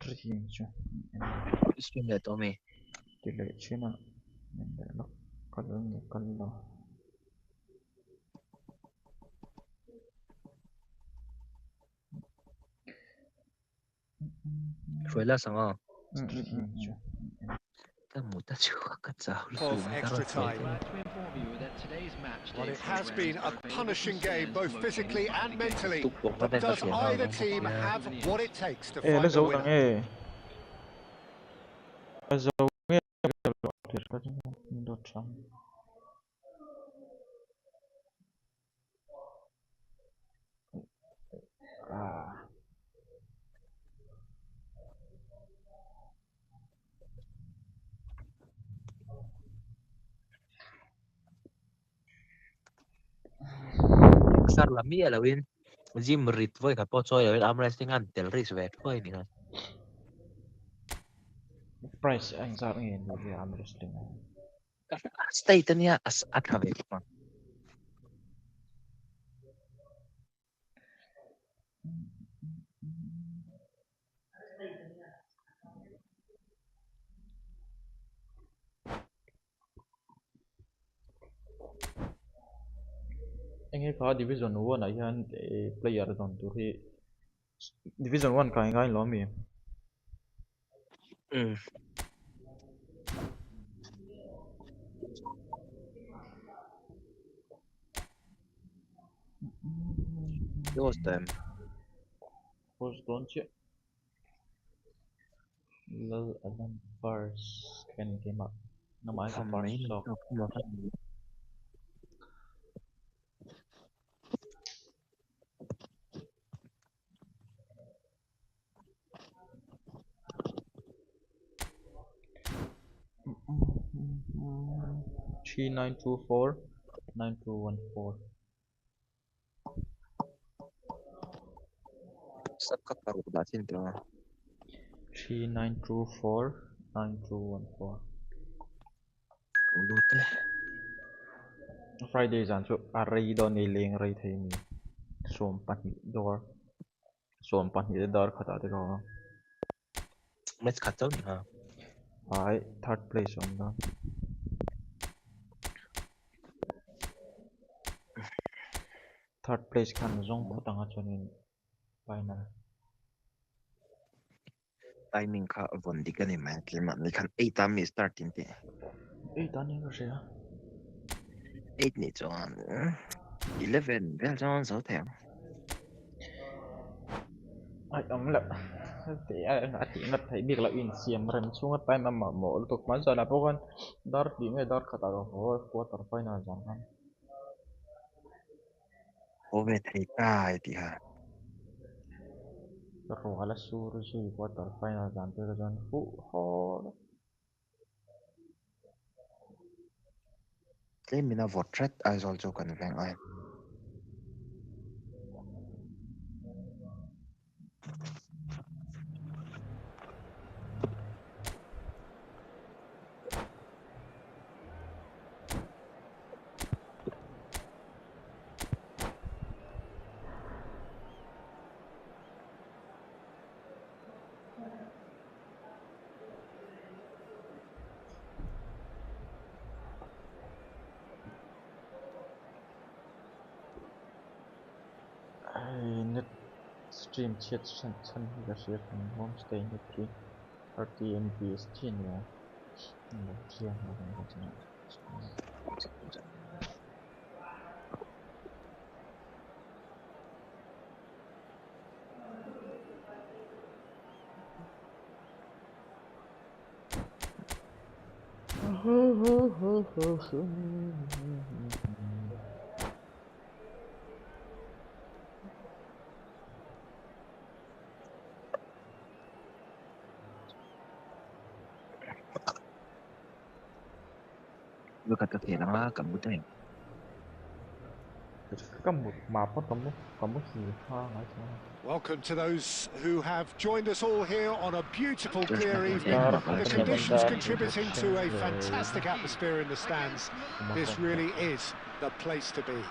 Stream chứ. Stream để tôi mày. Tỷ lệ chứ nào. Mình để nó con đó. Rồi là sao à? Chứ. Ta muốn ta chưa cắt sao. Of extra time. Well, it has been a punishing game, both physically and mentally. But does either team have what it takes to find the winner? Dấu nghe tuyệt có đột trong. Sar la mia la win. Jim rit voi ka po choi la win armresting an tel ris vet voi ni ha. Price anh ra nghe đi làm wrestling. Stay tan ya as athave ma. Anh ấy có Division 1 này anh player don tu hi Division 1 cái ngay lo mi. Those time. Post don't you? Low Adam first can game up. No my first so. Three 924 9214. Sab ka taru da sin to. 3924 9214. Lute. Friday zan chu array don ni leng rai thei mi. Som pani door. Som pani door khata de ro. Match khat ni ha. Ai third place on da. Third place kan zong photanga chonin final. Timing ka von di ka ni man klima ni kan 8 am is starting te. 8 ani ka sia. 8 ni chuan 11 vel chuan so the. Ai ông là thì anh ngắt thấy biết là in xiêm rem xuống tay mà mổ tục mà giờ là bố con đợt đi ngay đợt khát rồi quarter final chẳng hạn. Ove thei kai ti ha. Rồi là suru si quarter final chẳng tới rồi phụ ho. Thế mình vot threat as also kan veng ai. Net stream chat chân cái share from homestay net 30 MB stream ya. Nó chia nó cũng có Lu kata thể là cầm bút này. Welcome to those who have joined us all here on a beautiful, clear evening. The conditions contributing to a fantastic atmosphere in the stands. This really is the place to be.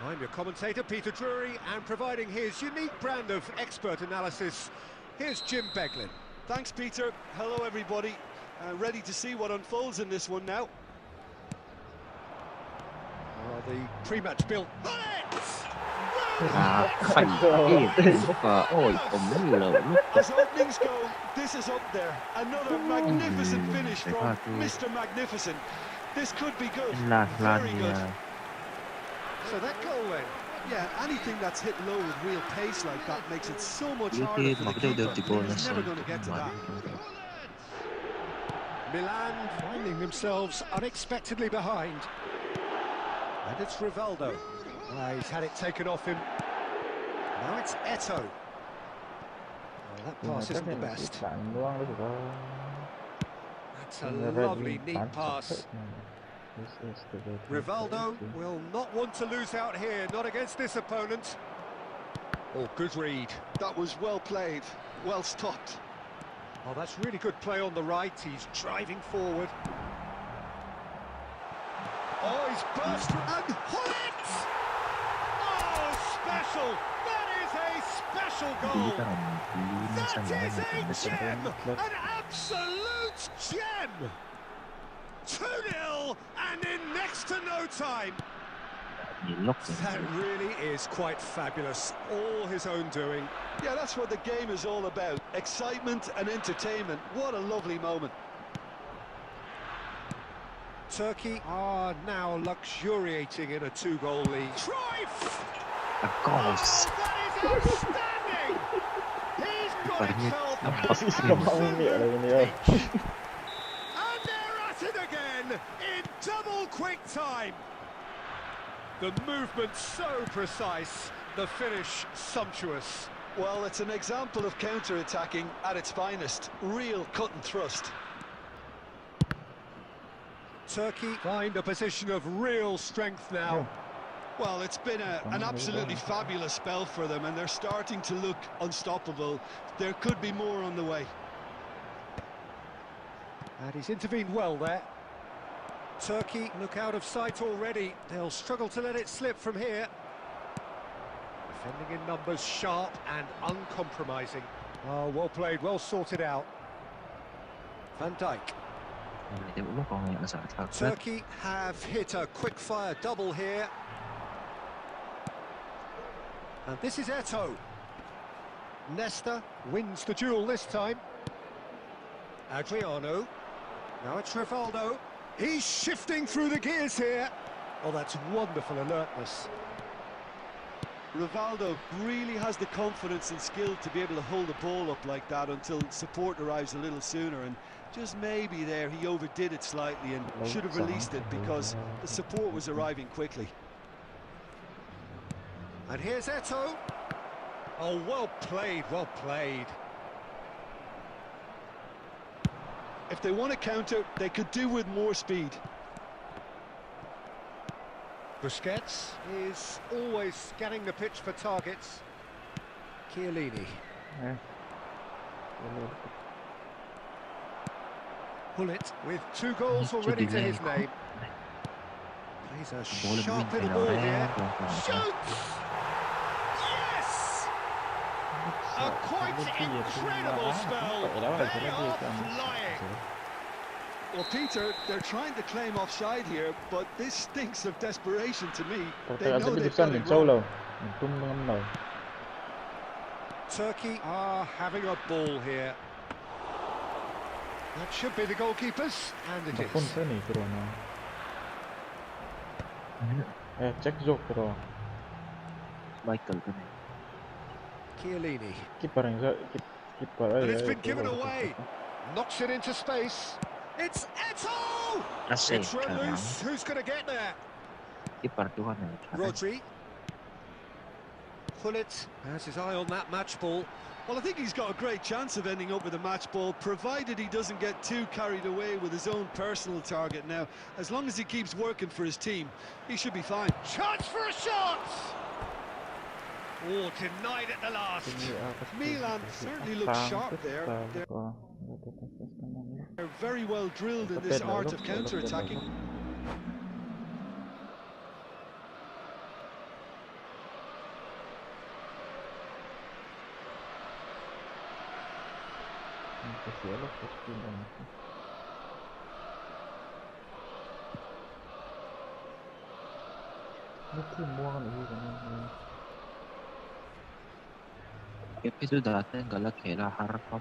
I'm your commentator, Peter Drury, and providing his unique brand of expert analysis, Here's Jim Beglin. Thanks, Peter. Hello, everybody. Ready to see what unfolds in this one now. Oh, the pre-match build. As openings go, this is up there. Another magnificent finish from Mr. Magnificent. This could be good. Very good. So that goal then. Yeah, anything that's hit low with real pace like that makes it so much harder for the keeper. He's never going to get to that. Milan finding themselves unexpectedly behind. And it's Rivaldo. He's had it taken off him. Now it's Eto'o. Well, that pass isn't the best. That's a lovely, neat pass. Rivaldo will not want to lose out here, not against this opponent. Oh, good read. That was well played, well stopped. Oh, that's really good play on the right. He's driving forward. Oh, he's burst and Hullet! Oh, special! That is a special goal! That is a gem! An absolute gem! 2-0 and in next to no time. That really is quite fabulous. All his own doing. Yeah, that's what the game is all about. Excitement and entertainment. What a lovely moment. Turkey are now luxuriating in a 2-goal lead. Cruyff! Oh, that is outstanding! He's got himself and they're at it again in double quick time. The movement so precise, the finish sumptuous. Well, it's an example of counter-attacking at its finest. Real cut and thrust. Turkey find a position of real strength now. Well, it's been an absolutely fabulous spell for them, and they're starting to look unstoppable. There could be more on the way. And he's intervened well there. Turkey look out of sight already. They'll struggle to let it slip from here. Defending in numbers, sharp and uncompromising. Oh, well played, well sorted out. Van Dijk. Turkey have hit a quick-fire double here. And this is Eto'o. Nesta wins the duel this time. Adriano. Now it's Rivaldo. He's shifting through the gears here. Oh, that's wonderful alertness. Rivaldo really has the confidence and skill to be able to hold the ball up like that until support arrives a little sooner, and just maybe there he overdid it slightly and should have released it because the support was arriving quickly. And here's Eto'o. Oh, well played, well played. If they want to counter, they could do with more speed. Busquets is always scanning the pitch for targets. Chiellini. Hullet with 2 goals already to his name. Plays a sharp little ball here. Shoots! Yes! A quite incredible spell. They are flying. Well, Peter, they're trying to claim offside here, but this stinks of desperation to me. They know they've got it wrong. Turkey are having a ball here. That should be the goalkeepers, and it is. Chiellini. And it's been given away. Knocks it into space. It's Eto'o! It's Reus who's going to get there. Rodri. Hullet has his eye on that match ball. Well, I think he's got a great chance of ending up with a match ball, provided he doesn't get too carried away with his own personal target now. As long as he keeps working for his team, he should be fine. Chance for a shot! Oh, denied at the last. Milan certainly looks sharp there. They're very well drilled in this art of counter-attacking. Cái xía lúc cái skin này. Nó thêm mua cái gì cái này. episode Tlangvala Ka Tlawm.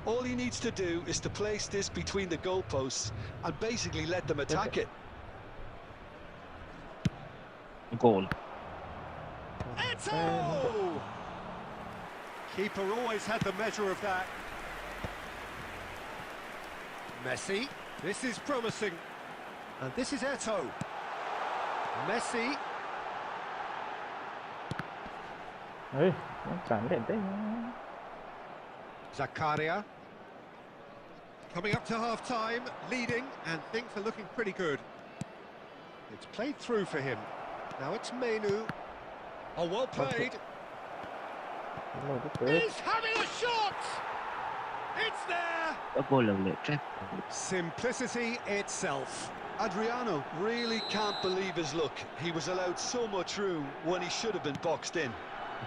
All he needs to do is to place this between the goalposts and basically let them attack it. Goal. Eto! Keeper always had the measure of that. Messi, this is promising. And this is Eto. Messi. Ê, nó chẳng lên đấy. Zakaria. Coming up to half-time, leading, and things are looking pretty good. It's played through for him. Now it's Menu. Oh, well played. He's having a shot! It's there! Có goal lần lượt trap. Simplicity itself. Adriano really can't believe his luck. He was allowed so much room when he should have been boxed in.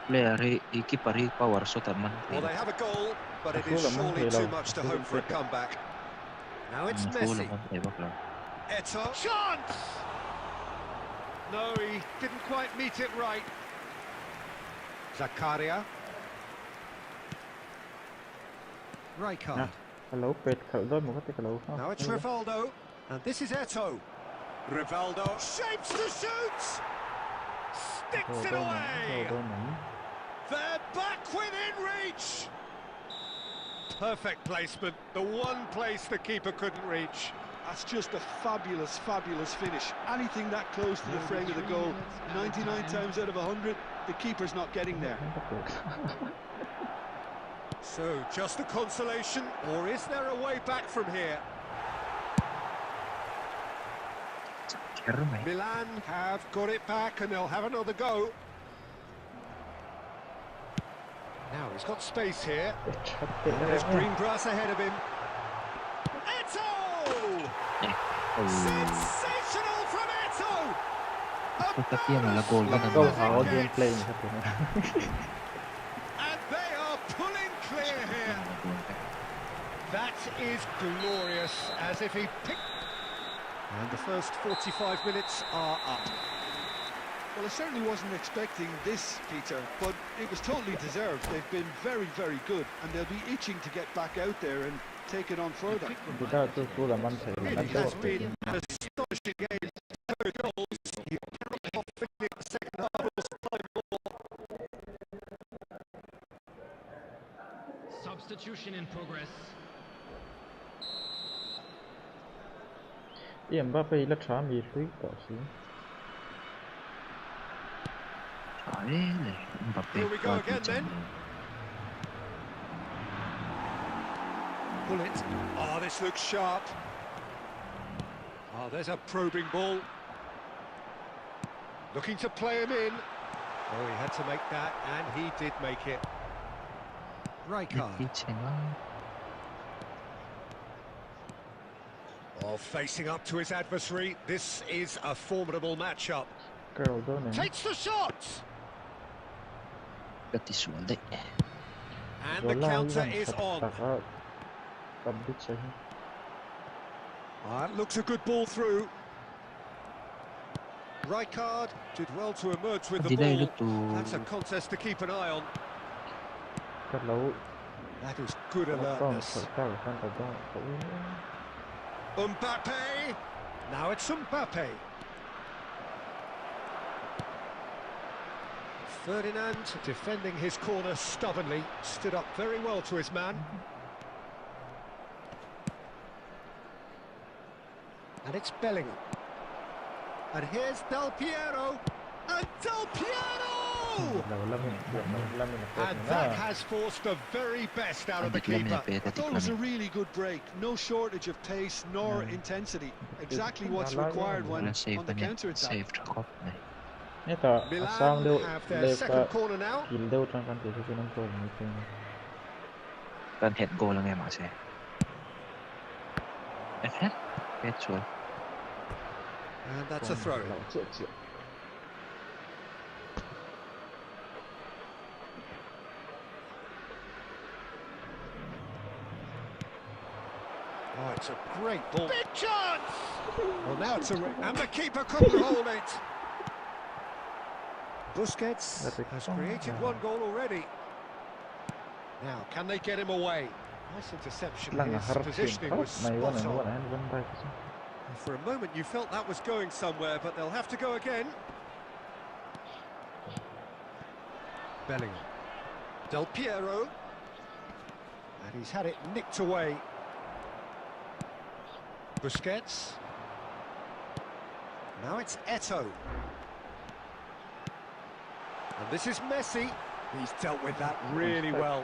Player keeper power shot man. Well, they have a goal, but it is surely too much to hope for a comeback. Now it's Messi. Eto. Chance! No, he didn't quite meet it right. Zakaria. Rijkaard. Hello, Pet, cậu đôi một cái hello. Now it's Rivaldo, and this is Eto. Rivaldo shapes to shoot! Sticks it away! They're back within reach! Perfect placement, the one place the keeper couldn't reach. That's just a fabulous, fabulous finish. Anything that close to the frame of the goal, 99 times out of 100, the keeper's not getting there. So, just a consolation, or is there a way back from here? Milan have got it back and they'll have another go. Now he's got space here. There's green grass ahead of him. Eto! Sensational from Eto! Câu hỏi gameplay này thật And they are pulling clear here. That is glorious, as if he picked... And the first 45 minutes are up. Well, I certainly wasn't expecting this, Peter, but it was totally deserved. They've been very, very good, and they'll be itching to get back out there and take it on further. It has been an astonishing game. No goals. You cannot help thinking the second half will play more. Substitution in progress. Mbappé là trả mì suy tỏ xí. Here we go again then. Pull it. Oh, this looks sharp. Oh, there's a probing ball. Looking to play him in. Oh, he had to make that, and he did make it. Rijkaard. Oh, facing up to his adversary. This is a formidable matchup. Takes the shot! And the counter is on. Looks a good ball through. Rijkaard did well to emerge with the ball. That's a contest to keep an eye on. That is good alertness. Mbappé! Now it's Mbappé. Ferdinand defending his corner stubbornly, stood up very well to his man. And it's Bellingham. And here's Del Piero. And Del Piero! And that has forced the very best out of the keeper. I thought it was a really good break. No shortage of pace nor intensity. Exactly what's required when on the counter-attack. Milan have their second corner now. Cần hẹn goal là nghe mà sẽ. And that's a throw. Oh, it's a great ball. Big chance! Well, now it's and the keeper couldn't hold it. Busquets has created one goal already. Now, can they get him away? Nice interception. His positioning was spot on. For a moment you felt that was going somewhere, but they'll have to go again. Bellingham. Del Piero. And he's had it nicked away. Busquets. Now it's Eto'o. And this is Messi. He's dealt with that really well.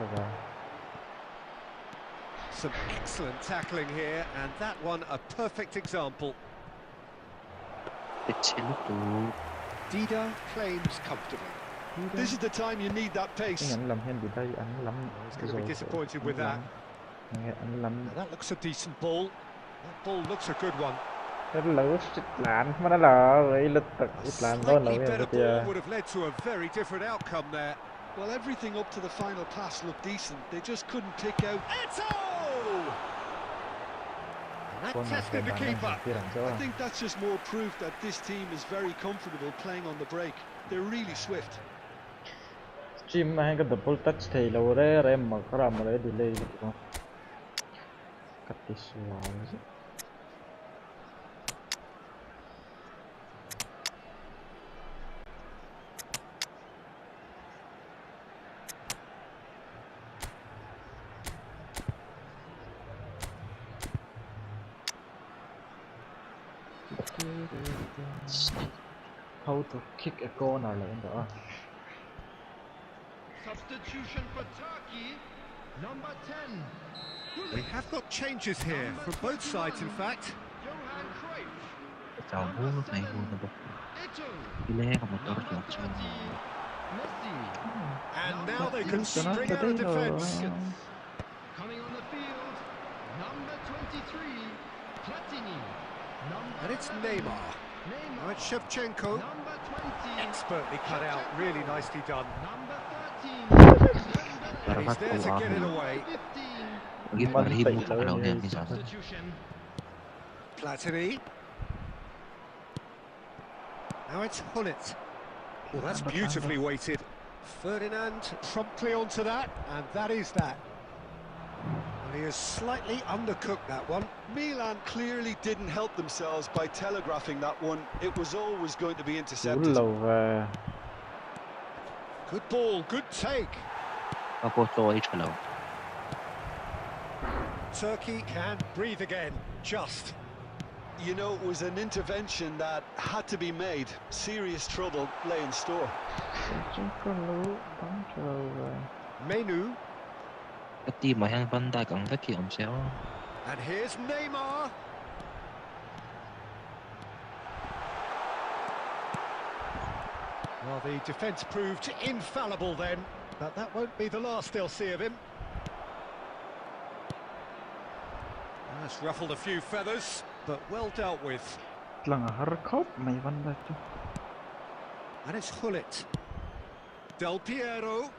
Some excellent tackling here, and that one a perfect example. Dida claims comfortably. This is the time you need that pace. He's going to be disappointed with that. Now that looks a decent ball. That ball looks a good one. A slightly better ball would have led to a very different outcome there. Well, everything up to the final pass looked decent. They just couldn't pick out. Eto'o! And that tested the keeper. I think that's just more proof that this team is very comfortable playing on the break. They're really swift. Stream hay cái double touch thì lâu đấy em mà có làm mà đấy delay được không? Cắt đi xuống. How to kick a corner like that. Substitution for Turkey, number 10. We have got changes here from both sides, in fact. Johan Cruyff. And now they can string out a defence. Coming on the field, number 23, Platini. And it's Neymar. Now it's Shevchenko. Number 20. Expertly cut out, really nicely done. Number 13. And he's there to get it away. 15. Substitution. Platini. Now it's Hullet. Oh, that's beautifully weighted. Ferdinand promptly onto that, and that is that. He has slightly undercooked that one. Milan clearly didn't help themselves by telegraphing that one. It was always going to be intercepted. Good ball, good take. Turkey can breathe again, just. You know, it was an intervention that had to be made. Serious trouble lay in store. Menu. Cái team mà hàng Van Dijk còn phát hiện xéo. And here's Neymar. Well, the defence proved infallible then, but that won't be the last they'll see of him. That's ruffled a few feathers, but well dealt with. And it's Hullet. Del Piero.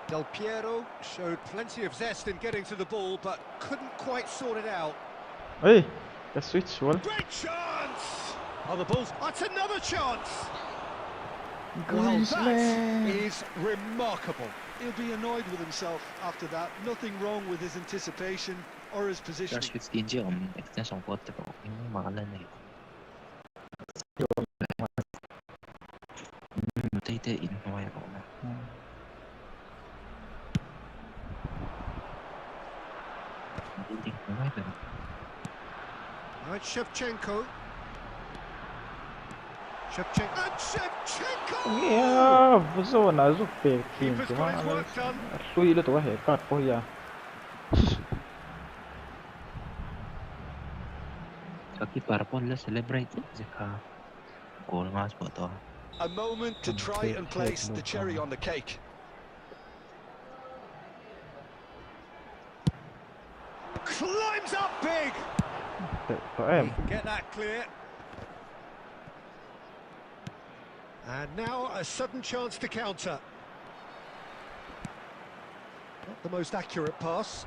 Del Piero showed plenty of zest in getting to the ball, but couldn't quite sort it out. Hey, the switch well. Great chance! Oh, the ball's... That's another chance! Well, that is remarkable. He'll be annoyed with himself after that. Nothing wrong with his anticipation or his positioning. Just 15 chứ ông extension của tập nhưng mà lên này. Thấy in ngoài đó mà. Now it's Shevchenko. Shevchenko. And Shevchenko! Yeah, so na zo pe team Keeper's to got his work done. Sui le to he kat po ya. So keeper pun le celebrate jika goal mas buat tu. A moment to try and place the cherry on the cake. Climbs up big! Get that clear. And now a sudden chance to counter. Not the most accurate pass.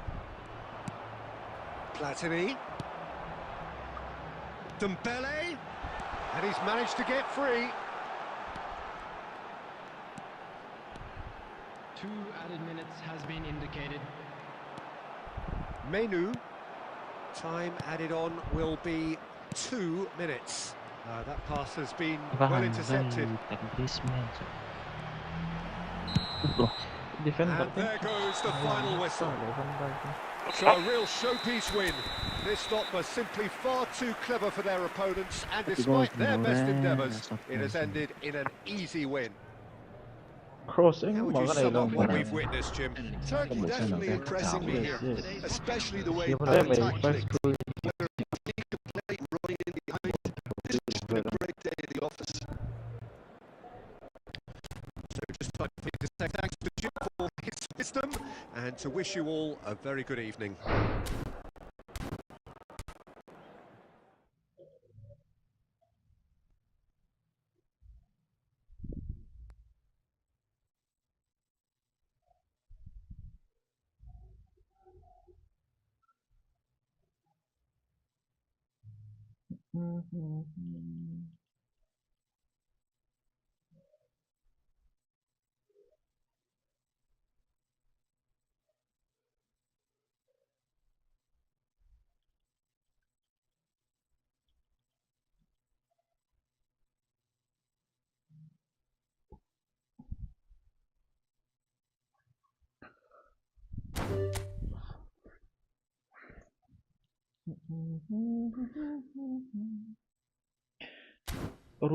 Platini. Dembele. And he's managed to get free. 2 added minutes has been indicated. Menu. Time added on will be 2 minutes. That pass has been well intercepted. Defender. And there goes the final whistle. So a real showpiece win. This stop was simply far too clever for their opponents, and despite their best endeavours, it has ended in an easy win. Crossing. How would you sum up what we've witnessed, Jim? Turkey definitely impressing me here, Yes. especially the way Yeah, they but tackling. first Running in behind. This has been a great day at the office. So just time for me to say thanks to Jim for his wisdom, and to wish you all a very good evening.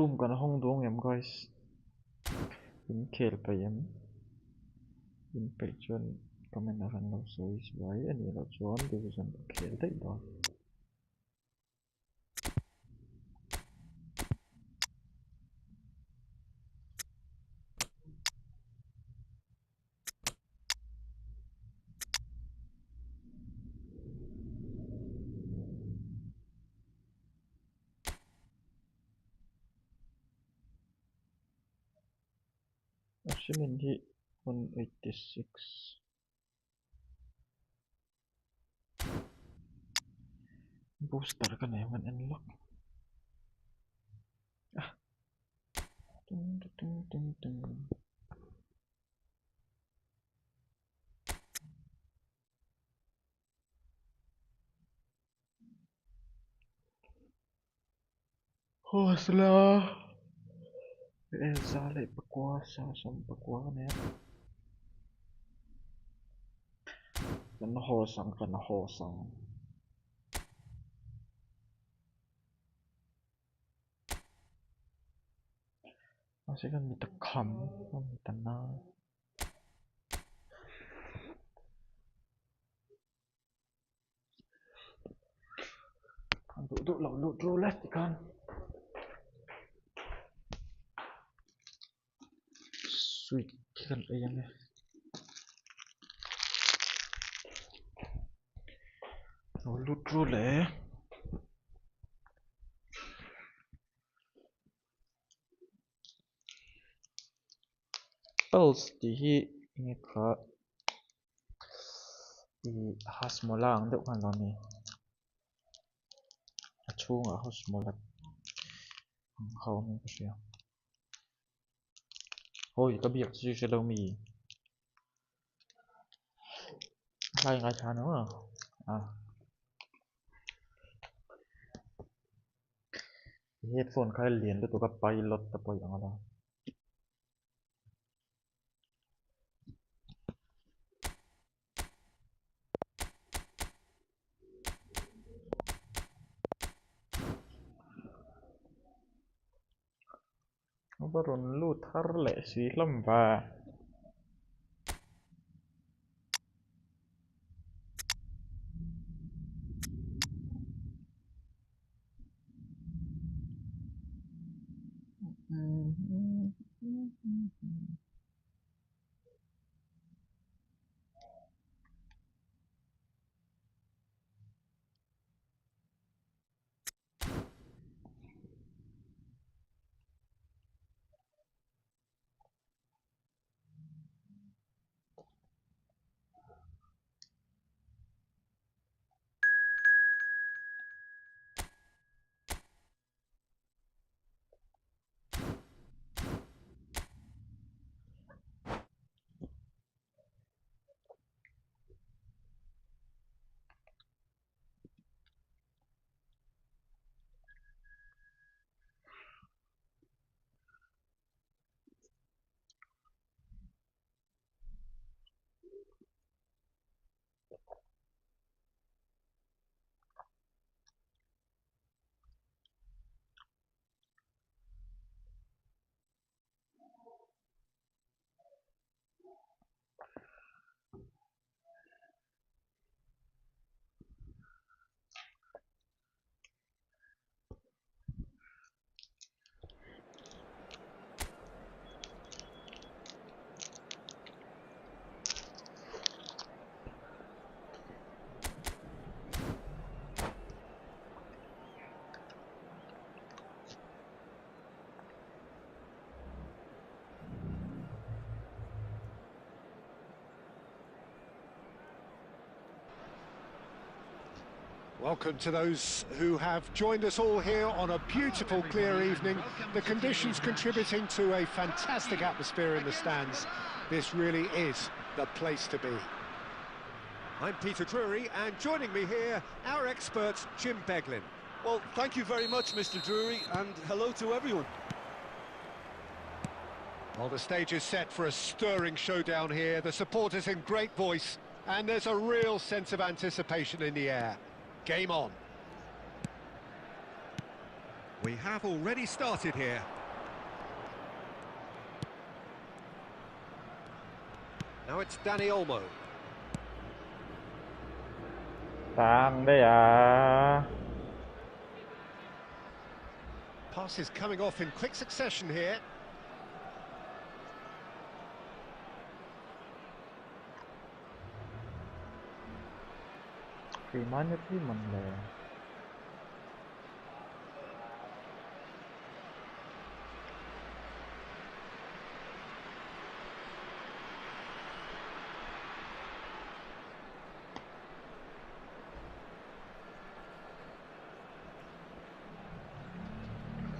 room kan hong dong em guys. In khel pa em. In pe chuan comment akan lo sois vai ani lo chuan division khel dai da. Ashimin hi 186. Booster kan eman unlock. Tung tung tung tung. Hosla. Zale pakwa sa som pakwa ne. Kan hosang. Masih kan minta kam, minta na. Kan duduk lalu roulette kan. Sweet kan ayan eh. Lalu roulette. Pulse di ini ka di hasmolang dek kan lo ni. Achunga hasmolat. Kau ni kasi. Hoi kabiak si selaw mi. Lai ngai chana ma. Headphone kai lian tu ka pilot ta po yang ala. Baron lu thar le si lamba. Welcome to those who have joined us all here on a beautiful, clear evening. The conditions contributing to a fantastic atmosphere in the stands. This really is the place to be. I'm Peter Drury, and joining me here, our expert, Jim Beglin. Well, thank you very much, Mr. Drury, and hello to everyone. Well, the stage is set for a stirring showdown here. The supporters in great voice, and there's a real sense of anticipation in the air. Game on. We have already started here. Now it's Danny Olmo. ตามได้อ่ะ Passes coming off in quick succession here. Gimana sih menle?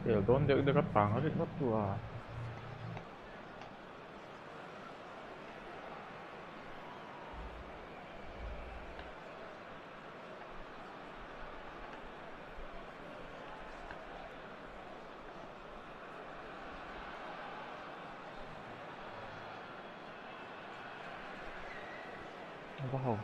Kiểu đón được các bạn ở rất tua. Wow.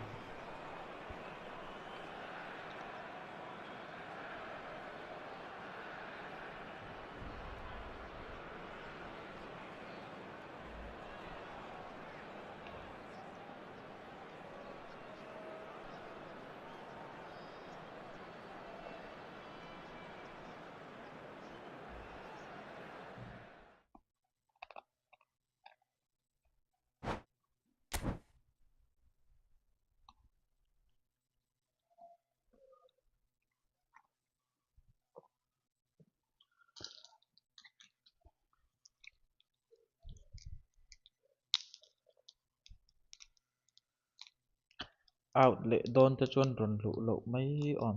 Outlet đón cho chuan run lụ lụ mấy on.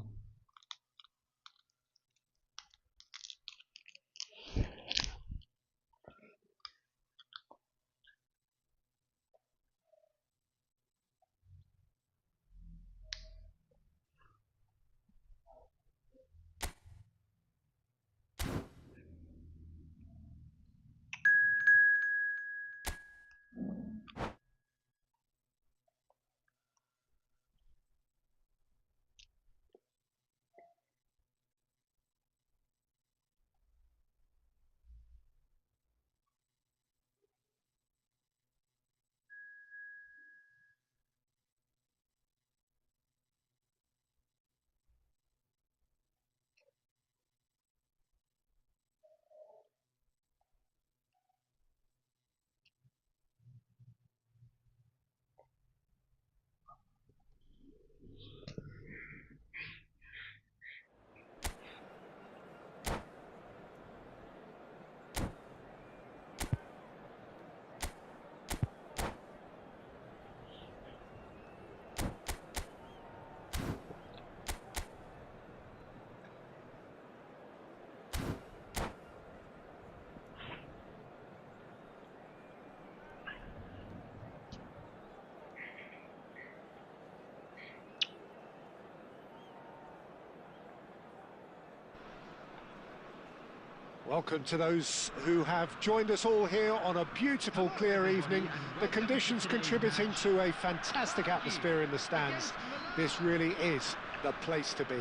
Welcome to those who have joined us all here on a beautiful, clear evening. The conditions contributing to a fantastic atmosphere in the stands. This really is the place to be.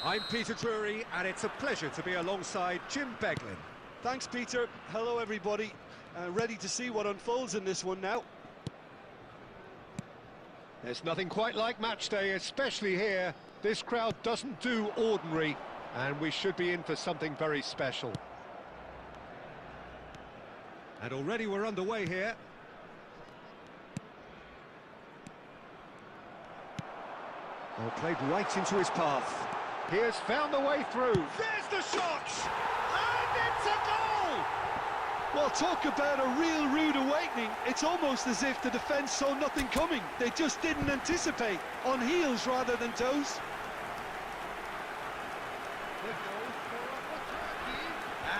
I'm Peter Drury, and it's a pleasure to be alongside Jim Beglin. Thanks, Peter. Hello, everybody. Ready to see what unfolds in this one now. There's nothing quite like match day, especially here. This crowd doesn't do ordinary, and we should be in for something very special. And already we're underway here. Well, played right into his path. He has found the way through. There's the shot! And it's a goal! Well, talk about a real rude awakening. It's almost as if the defence saw nothing coming. They just didn't anticipate, on heels rather than toes.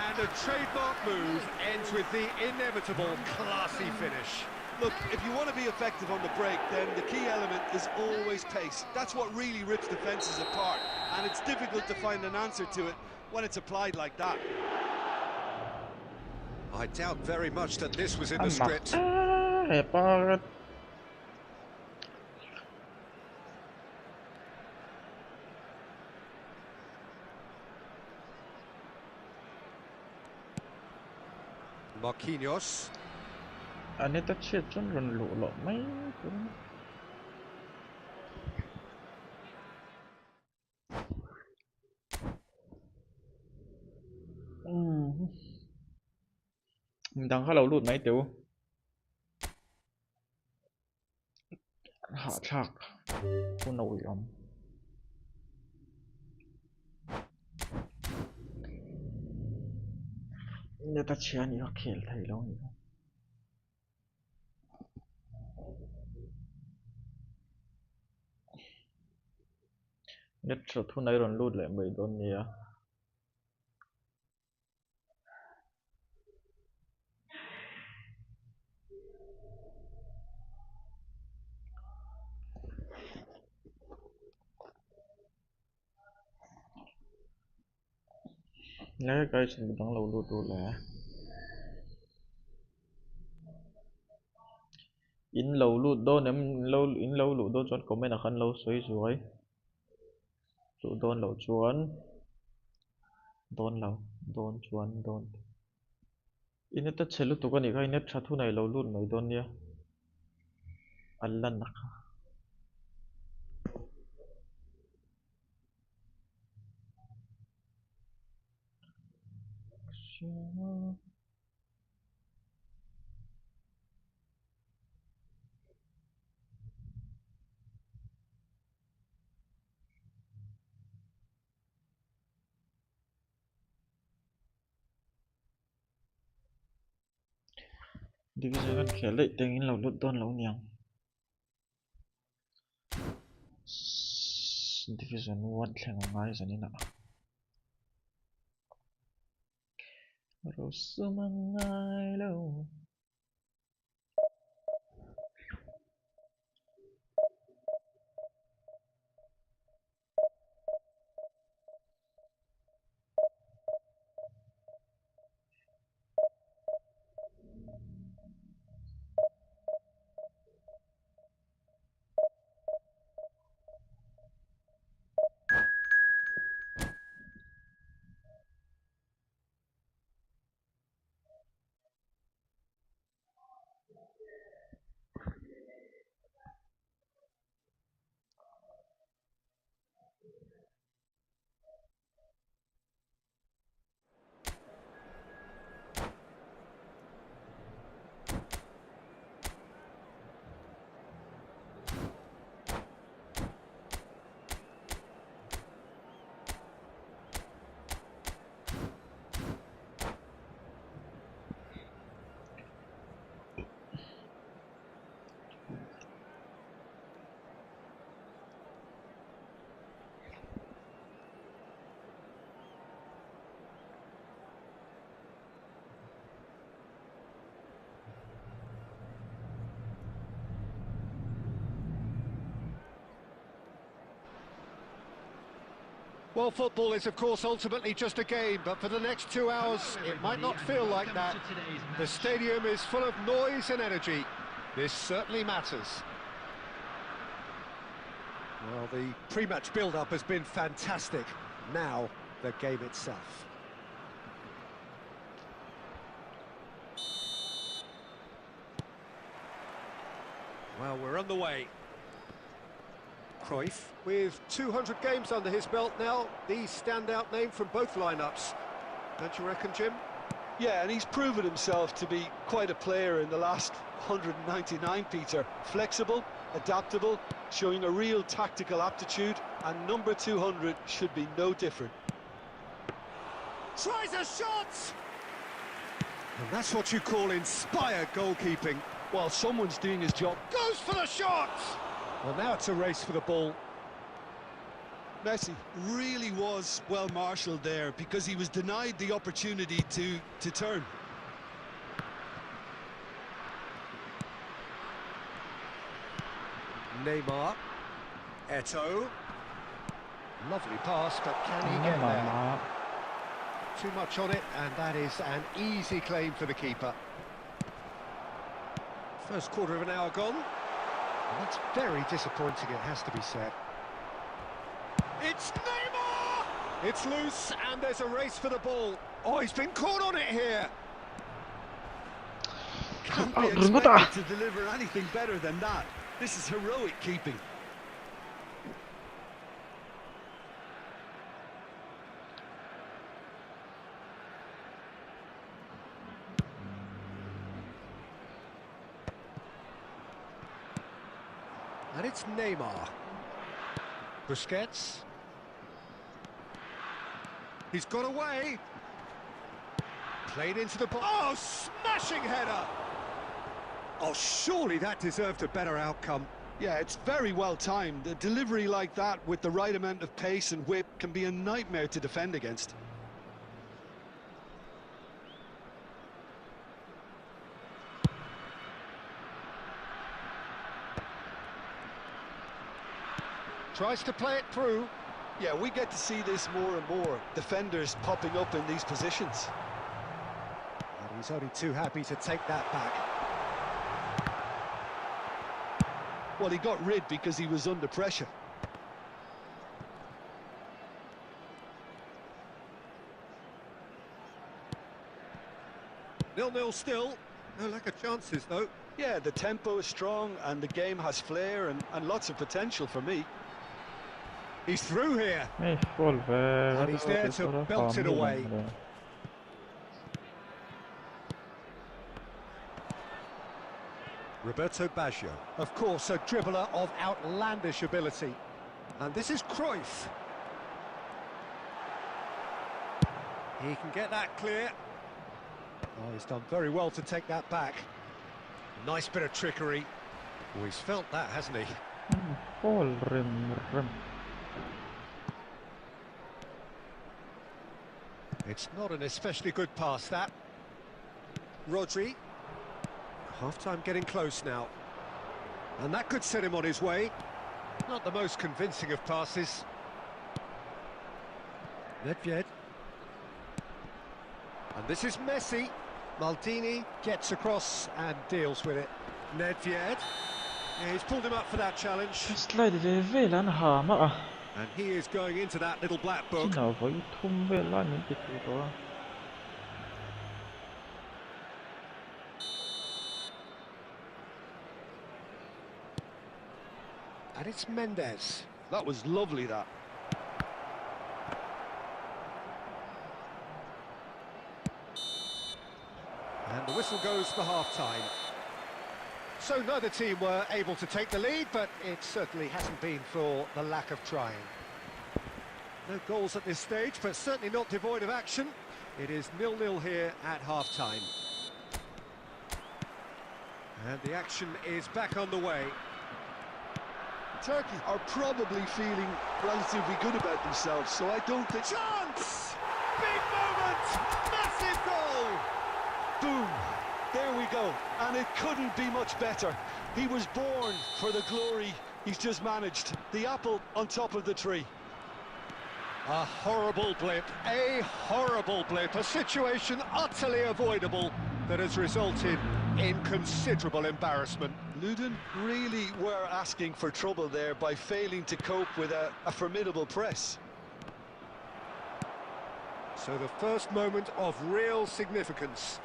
And a trademark move ends with the inevitable classy finish. Look, if you want to be effective on the break, then the key element is always pace. That's what really rips defences apart, and it's difficult to find an answer to it when it's applied like that. I doubt very much that this was in the script. Hebat. Marquinhos. อันนี้ตัดเชือกจนหล่นหลุดหรอไม่มึงดังเข้าเราหลุดไหมเดี๋ยวหาฉากคุณเอายอมเนี่ยตัดเชือกนี่ก็เขียนไทยแล้วนี่เนี่ยสุดทุนไอรอนรูดเลยไม่โดนเนี่ยแล้วก็ฉันต้องเรารูดแหละอินเรารูดโดนเนี่ยเราอินเรารูดโดนจนก็ไม่นักขันเราสวยรูดโดนเราชวนโดนเราโดนชวนโดนอินเนตเชลุตุกันอีกไอ้เน็ตชัดทุนไหนเรารูดไม่โดนเนี่ยอัลลันนักดิวิชั่นกันแค่เล็กแต่อินเรารูดโดนเราเนี่ยดิวิชั่นวันแข่งง่ายสันนี่นะเราสู้มันง่ายแล้ว Well, football is, of course, ultimately just a game, but for the next 2 hours, it might not feel like that. The stadium is full of noise and energy. This certainly matters. Well, the pre-match build-up has been fantastic. Now, the game itself. Well, we're on the way. Cruyff, with 200 games under his belt now, the standout name from both lineups. Don't you reckon, Jim? Yeah, and he's proven himself to be quite a player in the last 199, Peter. Flexible, adaptable, showing a real tactical aptitude, and number 200 should be no different. Tries a shot! And that's what you call inspired goalkeeping. Well, someone's doing his job. Goes for the shot! Well, now it's a race for the ball. Messi really was well marshalled there because he was denied the opportunity to turn. Neymar. Eto'o. Lovely pass, but can he get there? Too much on it, and that is an easy claim for the keeper. First quarter of an hour gone. And that's very disappointing, it has to be said. It's Neymar! It's loose, and there's a race for the ball. Oh, he's been caught on it here. Can't be expected to deliver anything better than that. This is heroic keeping. And it's Neymar. Busquets. He's got away. Played into the ball. Oh, smashing header! Oh, surely that deserved a better outcome. Yeah, it's very well timed. A delivery like that with the right amount of pace and whip can be a nightmare to defend against. Tries to play it through. Yeah, we get to see this more and more. Defenders popping up in these positions. And he's only too happy to take that back. Well, he got rid because he was under pressure. Nil-nil still. No lack of chances, though. Yeah, the tempo is strong and the game has flair and lots of potential for me. He's through here. And And he's there to belt it away. Roberto Baggio, of course, a dribbler of outlandish ability. And this is Cruyff. He can get that clear. Oh, he's done very well to take that back. Nice bit of trickery. Oh, he's felt that, hasn't he? It's not an especially good pass, that. Rodri. Half-time getting close now. And that could set him on his way. Not the most convincing of passes. Nedved. And this is Messi. Maldini gets across and deals with it. Nedved. Yeah, he's pulled him up for that challenge. And he is going into that little black book. And it's Mendes. That was lovely, that. And the whistle goes for half-time. So neither team were able to take the lead, but it certainly hasn't been for the lack of trying. No goals at this stage, but certainly not devoid of action. It is 0-0 here at half-time. And the action is back on the way. Turkey are probably feeling relatively good about themselves, so I don't think... Chance! Big moment! Massive goal! Boom! There we go, and it couldn't be much better. He was born for the glory he's just managed. The apple on top of the tree. A horrible blip, a situation utterly avoidable that has resulted in considerable embarrassment. Luton really were asking for trouble there by failing to cope with a formidable press. So the first moment of real significance.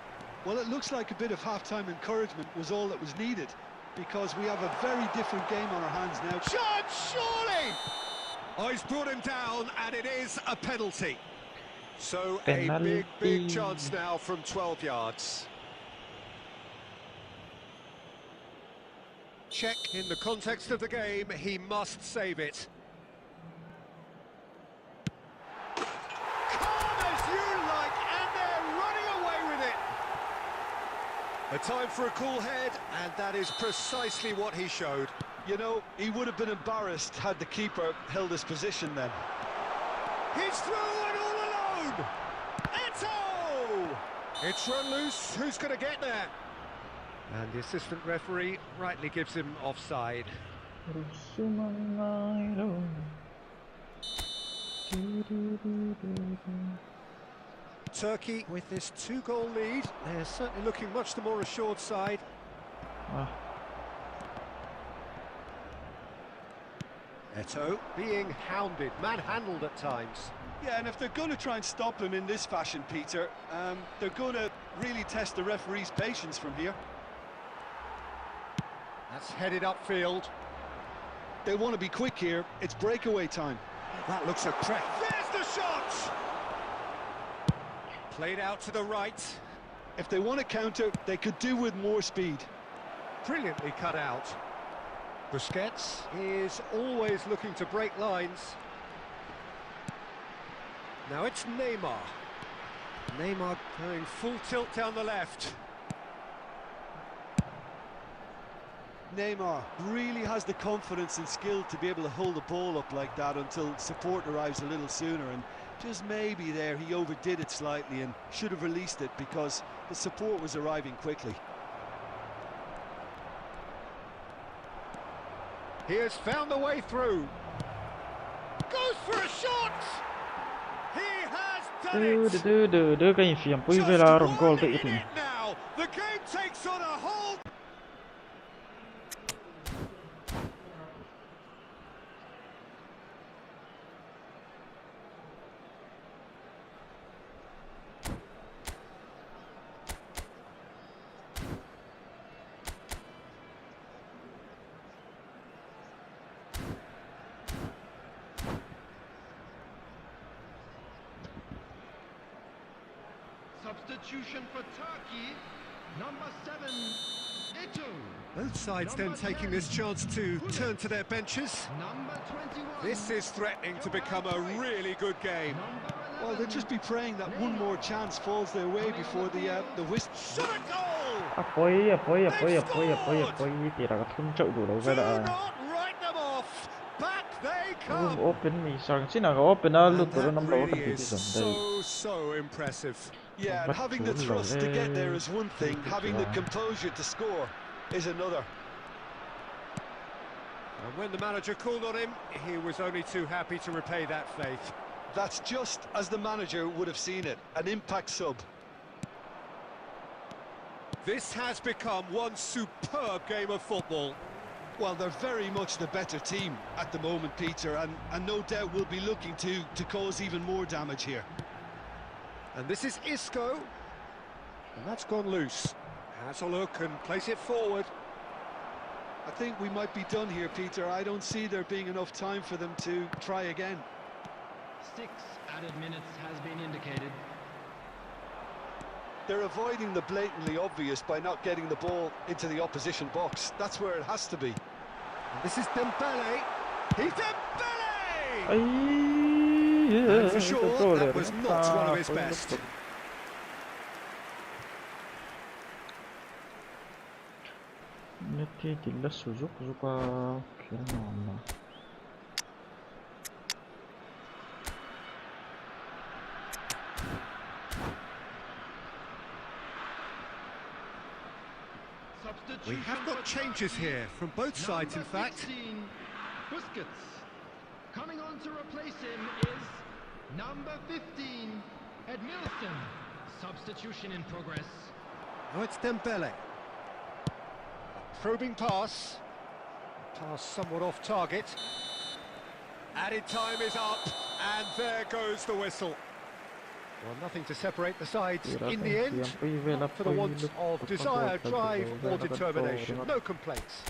Well, it looks like a bit of half-time encouragement was all that was needed, because we have a very different game on our hands now. Shot, surely! Oh, he's brought him down, and it is a penalty. So a big chance now from 12 yards. Check in the context of the game, he must save it. Calm as you like, and they're running away with it. A time for a cool head, and that is precisely what he showed. You know, he would have been embarrassed had the keeper held his position then. He's through and all alone! Eto! It's run loose, who's going to get there? And the assistant referee rightly gives him offside. Turkey with this 2-goal lead, they're certainly looking much the more assured side. Eto being hounded, manhandled at times. Yeah, and if they're going to try and stop him in this fashion, Peter, they're going to really test the referee's patience from here. That's headed upfield. They want to be quick here. It's breakaway time. That looks a threat. There's the shot! Played out to the right. If they want to counter, they could do with more speed. Brilliantly cut out. Busquets is always looking to break lines. Now it's Neymar. Neymar going full tilt down the left. Neymar really has the confidence and skill to be able to hold the ball up like that until support arrives a little sooner, and just maybe there he overdid it slightly and should have released it because the support was arriving quickly. He has found the way through. Goes for a shot! He has done it! Đứa cái phiền quý Just về là rồng goal 1 tự thì. minute now. The game takes on a whole. Substitution for Turkey, number 7, Eto. Both sides then taking this chance to turn to their benches. Number 21. This is threatening to become a really good game. Well, they'll just be praying that one more chance falls their way before the whistle. Shot a goal! Thì là thun chậu đủ đầu Do về là. not write them off. Back they come. Open me, sorry, xin là open á, And lúc đó that năm đầu really thì is dần đây. so impressive. Yeah, and having the thrust to get there is one thing, having the composure to score is another. And when the manager called on him, he was only too happy to repay that faith. That's just as the manager would have seen it, an impact sub. This has become one superb game of football. Well, they're very much the better team at the moment, Peter, and no doubt will be looking to cause even more damage here. And this is Isco. And that's gone loose. Has a look and plays it forward. I think we might be done here, Peter. I don't see there being enough time for them to try again. 6 added minutes has been indicated. They're avoiding the blatantly obvious by not getting the ball into the opposition box. That's where it has to be. And this is Dembele. He's Dembele! And for sure, that was not one of his best. Neti dilla Suzuka Kirmana. We have got changes here from both sides, in fact. 16, Busquets. Coming on to replace him is number 15, Edmilson. Substitution in progress. Now it's Dembele. Probing pass. Pass somewhat off target. Added time is up, and there goes the whistle. Well, nothing to separate the sides in the end, not for the want of desire, drive or determination. No complaints.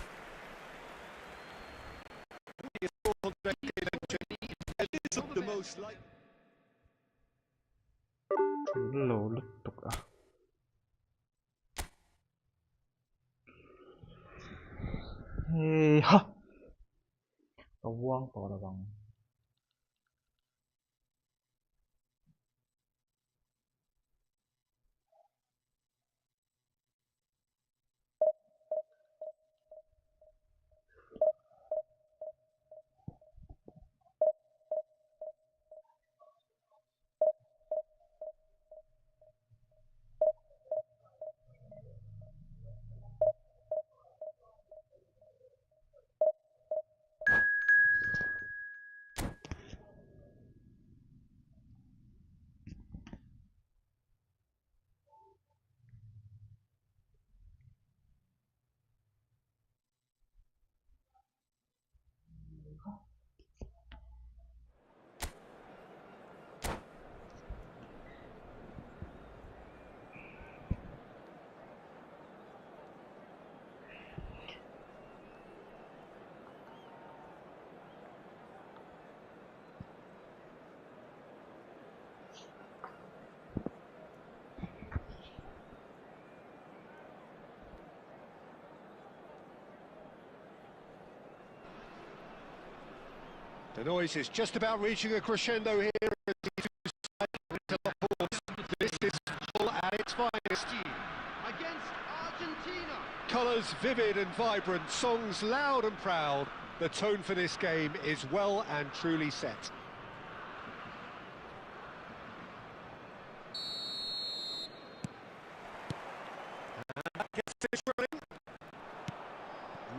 The most like. Lâu lục tục à. Ê ha. Tao quăng bỏ là bằng. The noise is just about reaching a crescendo here. This is football at its finest. Against Argentina. Colours vivid and vibrant, songs loud and proud. The tone for this game is well and truly set.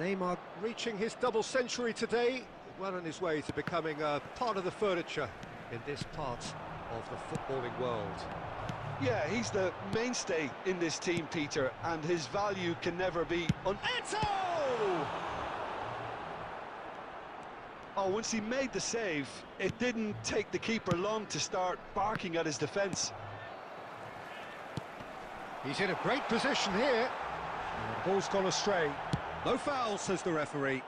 Neymar reaching his double century today, well on his way to becoming a part of the furniture in this part of the footballing world. Yeah, he's the mainstay in this team, Peter, and his value can never be Eto! Oh, once he made the save, it didn't take the keeper long to start barking at his defence. He's in a great position here. And the ball's gone astray. No foul, says the referee.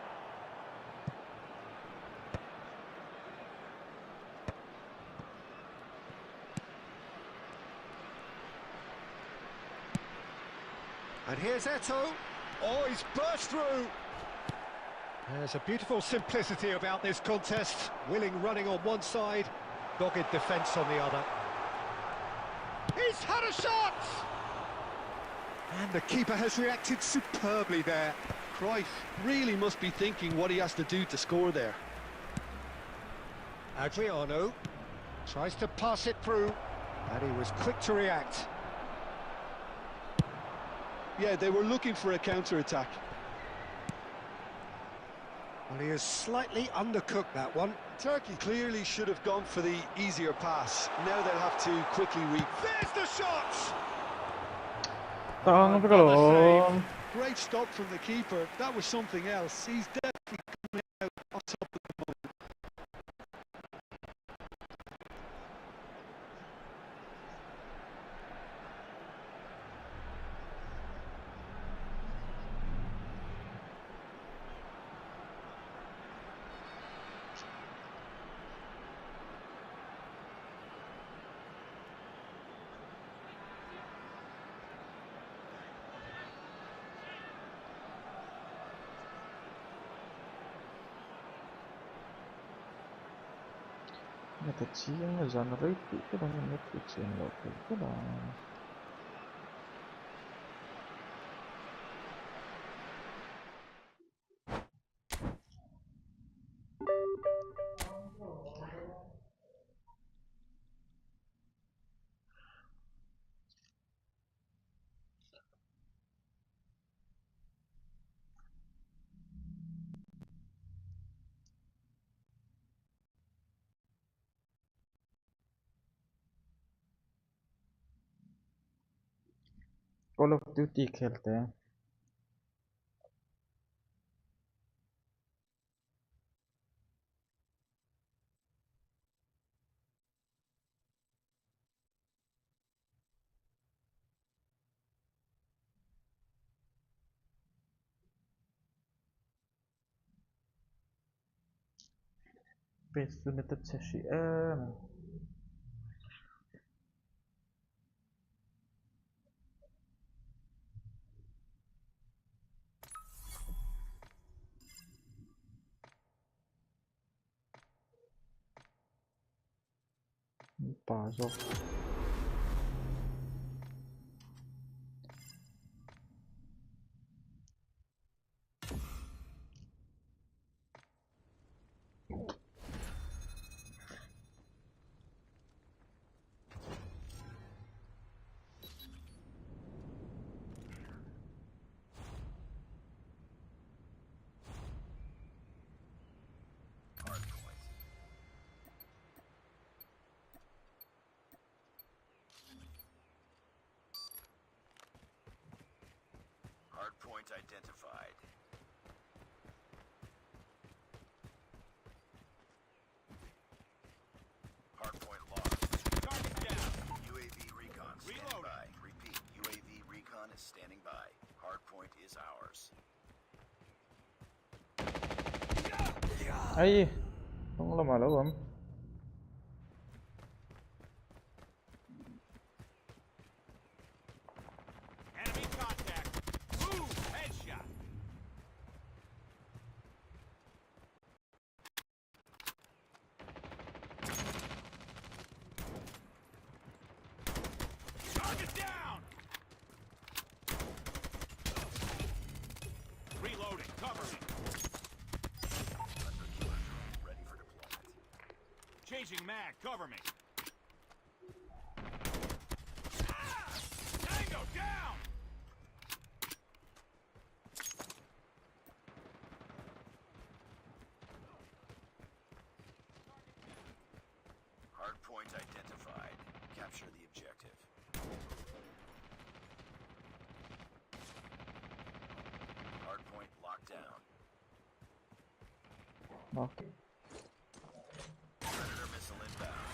And here's Eto. Oh, he's burst through. There's a beautiful simplicity about this contest. Willing running on one side, dogged defence on the other. He's had a shot! And the keeper has reacted superbly there. Cruyff really must be thinking what he has to do to score there. Adriano tries to pass it through, and he was quick to react. Yeah, they were looking for a counter-attack. Well, he has slightly undercooked that one. Turkey clearly should have gone for the easier pass. Now they'll have to quickly There's the shot! Tlangvala Ka Tlawm. Great stop from the keeper. That was something else. He's definitely coming out on top of the moment. Meta chiang zan rei pi ke dang net pi chen lo ke dang. Call of Duty खेलते हैं. Best United session. Pasok. Hardpoint identified. Hardpoint lost. Target down. UAV recon standing by. Repeat, UAV recon is standing by. Hardpoint is ours. Ay, không là mà lâu lắm. Enemy contact. Move. Headshot. Changing mag, cover me. Tango down! Hard point identified. Capture the objective. Hard point locked down. Knocked. Predator missile inbound.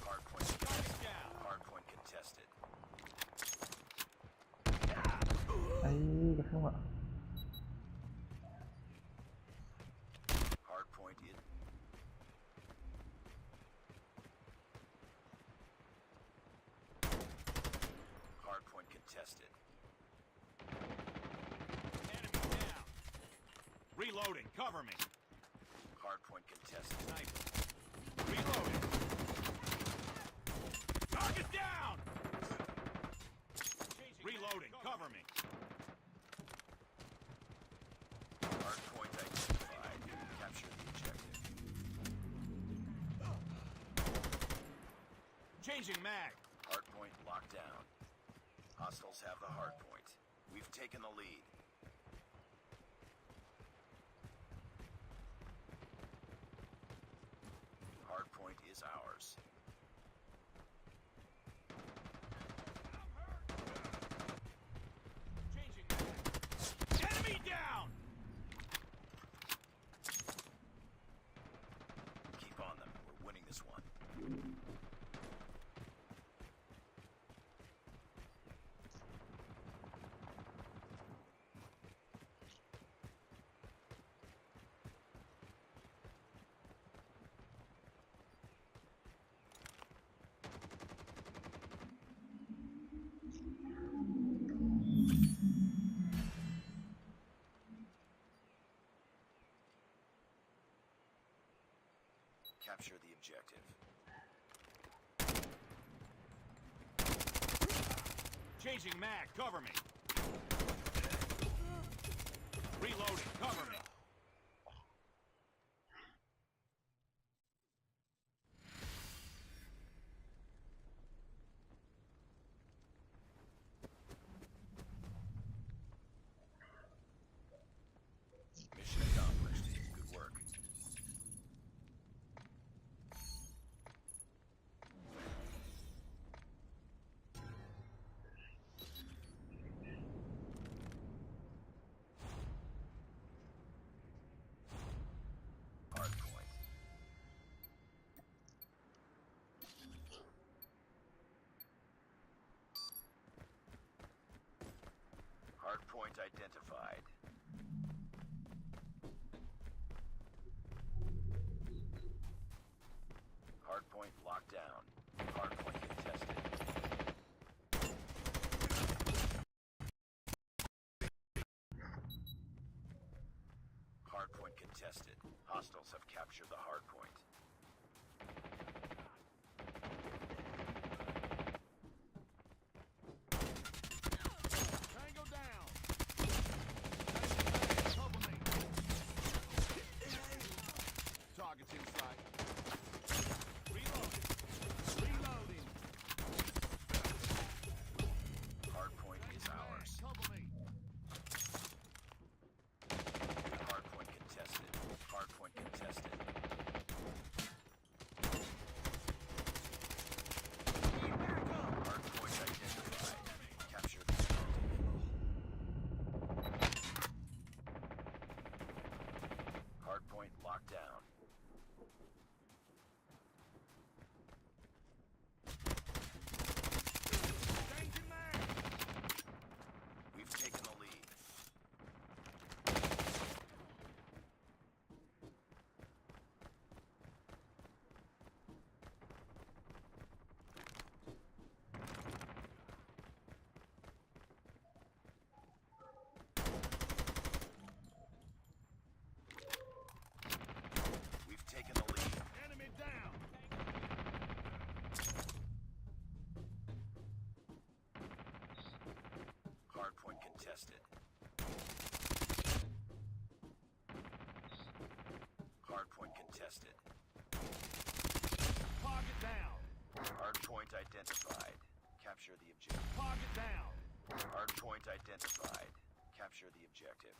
Hard point down. Hard point contested. Ay, kasi nga. Hard point in. Hard point contested. Enemy down. Reloading, cover me. Hard point contested. Sniper. Reloading. Target down! Reloading, cover me. Hard point identified. Capture the objective. Changing mag. Hard point locked down. Hostiles have the hard point. We've taken the lead. Hard point is ours. Changing mag. Enemy down! Keep on them. We're winning this one. Capture the objective. Changing mag, cover me. Reloading, cover me. Mission accomplished. Good work. Hard point. Hard point identified. Hard point locked down. Hard point contested. Hard point contested. Hostiles have captured the hard point. Tango down. Cover me. Targets in sight. Reloading. Reloading. Hard point is ours. Cover me. Hard point contested. Hard point contested. Hard point identified. Capture the objective. Hard point locked down. Changing mag. We've taken the lead. We've taken the lead. Enemy down. Hard point contested. Hardpoint contested. Target down. Hardpoint identified. Capture the objective. Target down. Hardpoint identified. Capture the objective.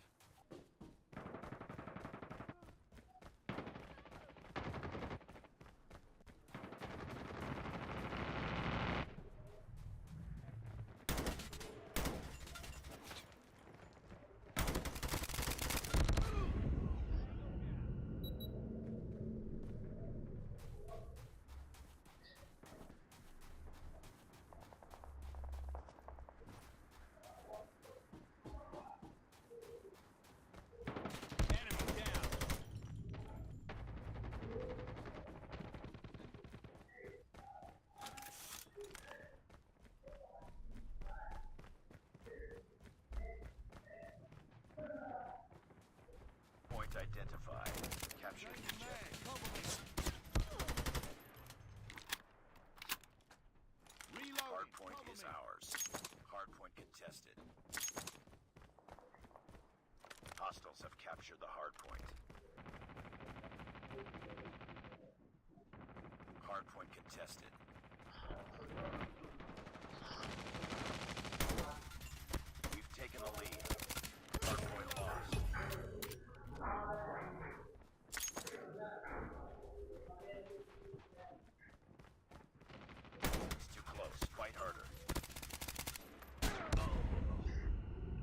Enemy down. Point identified. Capture the objective. Hardpoint is ours. Hardpoint contested. Hostiles have captured the hardpoint. Hardpoint contested. We've taken the lead. Hardpoint lost. It's too close. Fight harder.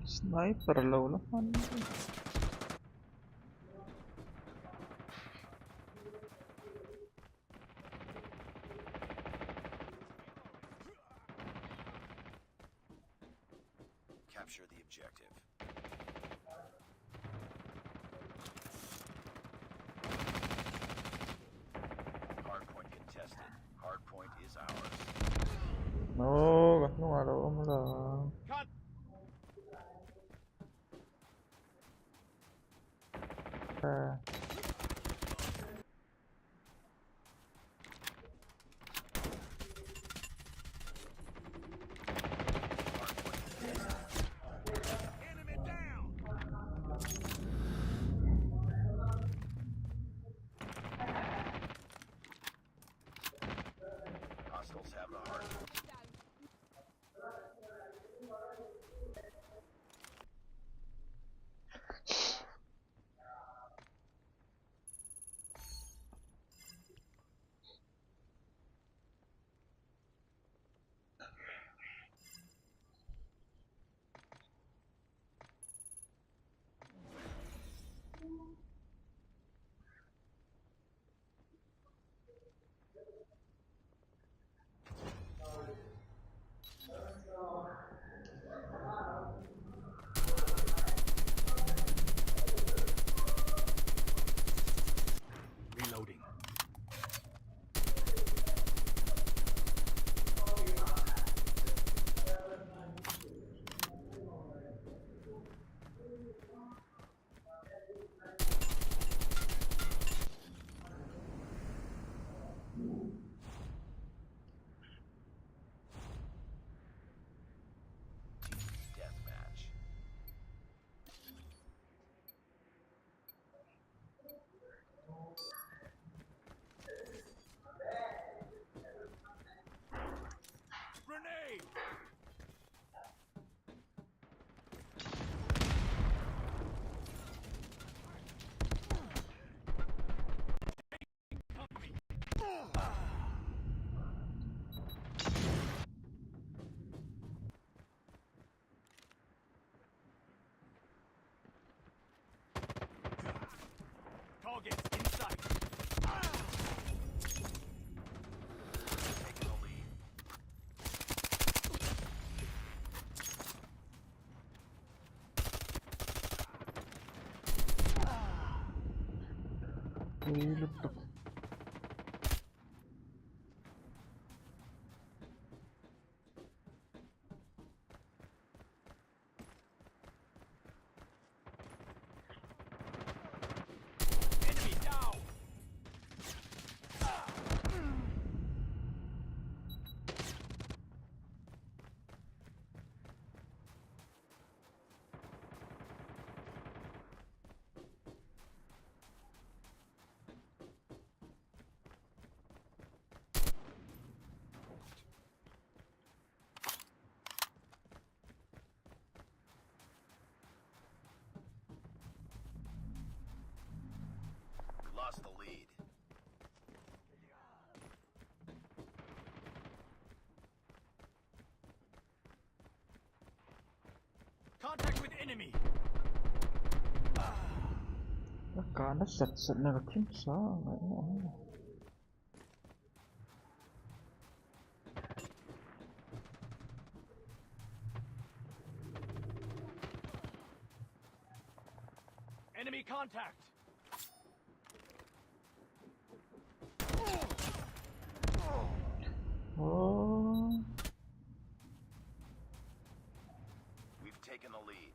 Sniper low naman. Capture the objective. Hardpoint contested. Hardpoint is ours. No, bakit lumalaw mo lang? Enemy down. Hostiles have the hardpoint. Reloading. Deathmatch. Grenade. Targets in sight. Taking the lead. Hilot to. Enemy down. lost the lead. Contact with enemy. Nó cả nó sạch sạch này là kiếm sao này nó. Enemy contact. Oh. We've taken the lead.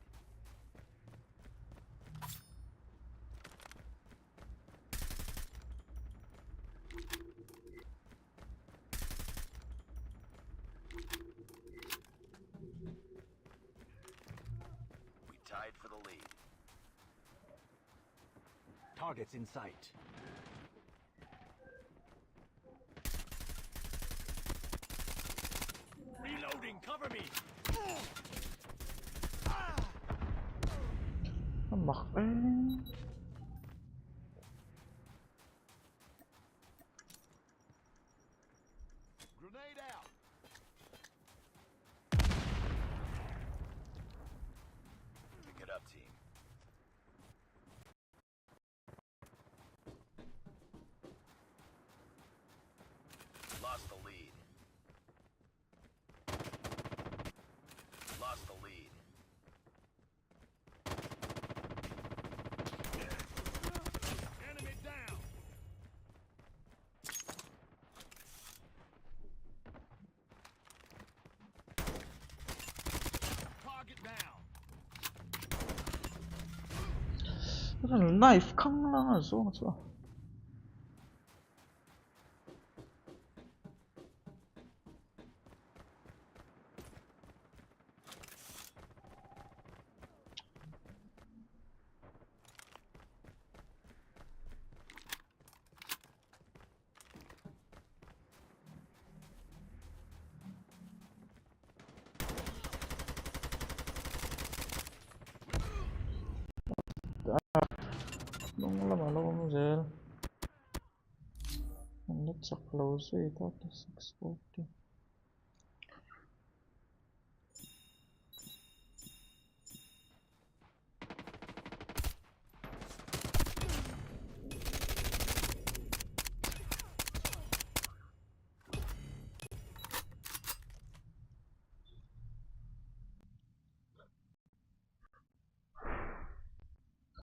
We tied for the lead. Targets in sight. Reloading, cover me. Nó mặc ấy. Grenade out. Pick it up, team. Lost the lead. Lost the lead. Enemy down. Target down. 무슨 나이프 캉랑을 쏘. Đúng là mà lâu không dễ. Nó chắc lâu suy thoát 640.